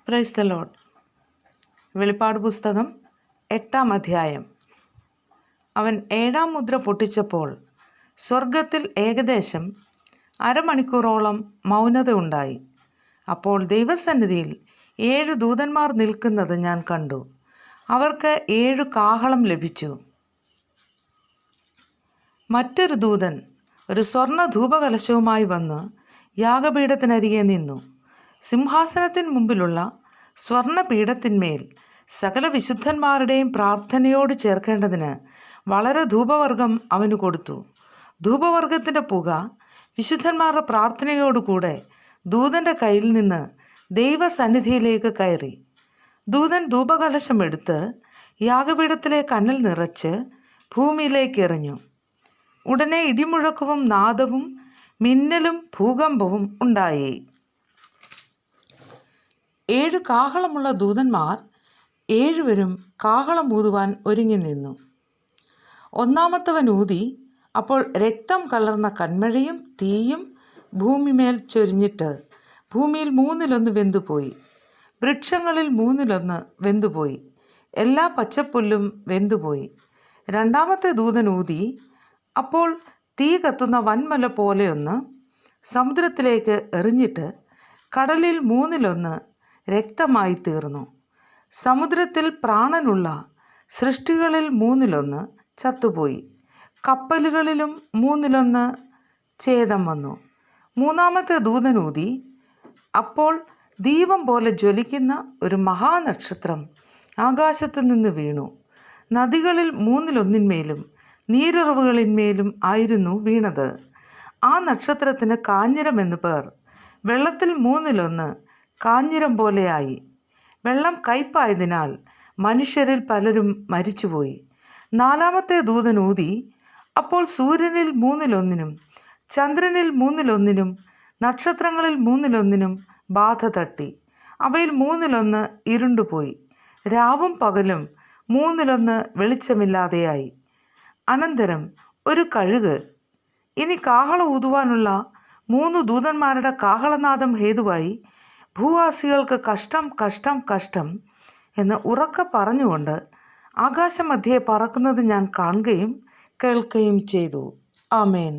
Praise the Lord. വെളിപ്പാട് പുസ്തകം 8-ാം അധ്യായം. അവൻ 7-ാം മുദ്ര പൊട്ടിച്ചപ്പോൾ സ്വർഗത്തിൽ ഏകദേശം അരമണിക്കൂറോളം മൗനത ഉണ്ടായി. അപ്പോൾ ദൈവസന്നിധിയിൽ 7 ദൂതന്മാർ നിൽക്കുന്നത് ഞാൻ കണ്ടു. അവർക്ക് 7 കാഹളം ലഭിച്ചു. മറ്റൊരു ദൂതൻ ഒരു സ്വർണ്ണ ധൂപകലശവുമായി വന്ന് യാഗപീഠത്തിനരികെ നിന്നു. സിംഹാസനത്തിന് മുമ്പിലുള്ള സ്വർണ്ണപീഠത്തിന്മേൽ സകല വിശുദ്ധന്മാരുടെയും പ്രാർത്ഥനയോട് ചേർക്കേണ്ടതിന് വളരെ ധൂപവർഗം അവന് കൊടുത്തു. ധൂപവർഗത്തിൻ്റെ പുക വിശുദ്ധന്മാരുടെ പ്രാർത്ഥനയോടുകൂടെ ദൂതൻ്റെ കയ്യിൽ നിന്ന് ദൈവസന്നിധിയിലേക്ക് കയറി. ദൂതൻ ധൂപകലശം എടുത്ത് യാഗപീഠത്തിലെ കനൽ നിറച്ച് ഭൂമിയിലേക്ക് എറിഞ്ഞു. ഉടനെ ഇടിമുഴക്കവും നാദവും മിന്നലും ഭൂകമ്പവും ഉണ്ടായി. 7 കാഹളമുള്ള ദൂതന്മാർ 7 കാഹളം ഊതുവാൻ ഒരുങ്ങി നിന്നു. ഒന്നാമത്തവൻ ഊതി. അപ്പോൾ രക്തം കലർന്ന കന്മഴയും തീയും ഭൂമിമേൽ ചൊരിഞ്ഞിട്ട് ഭൂമിയിൽ 1/3 വെന്തുപോയി. വൃക്ഷങ്ങളിൽ 1/3 വെന്തുപോയി. എല്ലാ പച്ചപ്പുല്ലും വെന്തുപോയി. രണ്ടാമത്തെ ദൂതൻ ഊതി. അപ്പോൾ തീ കത്തുന്ന വൻമല പോലെയൊന്ന് സമുദ്രത്തിലേക്ക് എറിഞ്ഞിട്ട് കടലിൽ 1/3 രക്തമായി തീർന്നു. സമുദ്രത്തിൽ പ്രാണനുള്ള സൃഷ്ടികളിൽ 1/3 ചത്തുപോയി. കപ്പലുകളിലും 1/3 ഛേദം വന്നു. മൂന്നാമത്തെ ദൂതൻ ഊതി. അപ്പോൾ ദീപം പോലെ ജ്വലിക്കുന്ന ഒരു മഹാനക്ഷത്രം ആകാശത്ത് നിന്ന് വീണു. നദികളിൽ 1/3 നീരുറവുകളിന്മേലും ആയിരുന്നു വീണത്. ആ നക്ഷത്രത്തിന് കാഞ്ഞിരം എന്നു പേർ. വെള്ളത്തിൽ 1/3 കാഞ്ഞിരം പോലെയായി. വെള്ളം കയ്പായതിനാൽ മനുഷ്യരിൽ പലരും മരിച്ചുപോയി. നാലാമത്തെ ദൂതൻ ഊതി. അപ്പോൾ സൂര്യനിൽ 1/3 ചന്ദ്രനിൽ 1/3 നക്ഷത്രങ്ങളിൽ 1/3 ബാധ തട്ടി. അവയിൽ 1/3 ഇരുണ്ടുപോയി. രാവും പകലും 1/3 വെളിച്ചമില്ലാതെയായി. അനന്തരം ഒരു കഴുക്, ഇനി കാഹളം ഊതുവാനുള്ള 3 ദൂതന്മാരുടെ കാഹളനാദം ഹേതുവായി ഭൂവാസികൾക്ക് കഷ്ടം, കഷ്ടം, കഷ്ടം എന്ന് ഉറക്കെ പറഞ്ഞുകൊണ്ട് ആകാശമധ്യേ പറക്കുന്നത് ഞാൻ കാണുകയും കേൾക്കുകയും ചെയ്തു. ആമേൻ.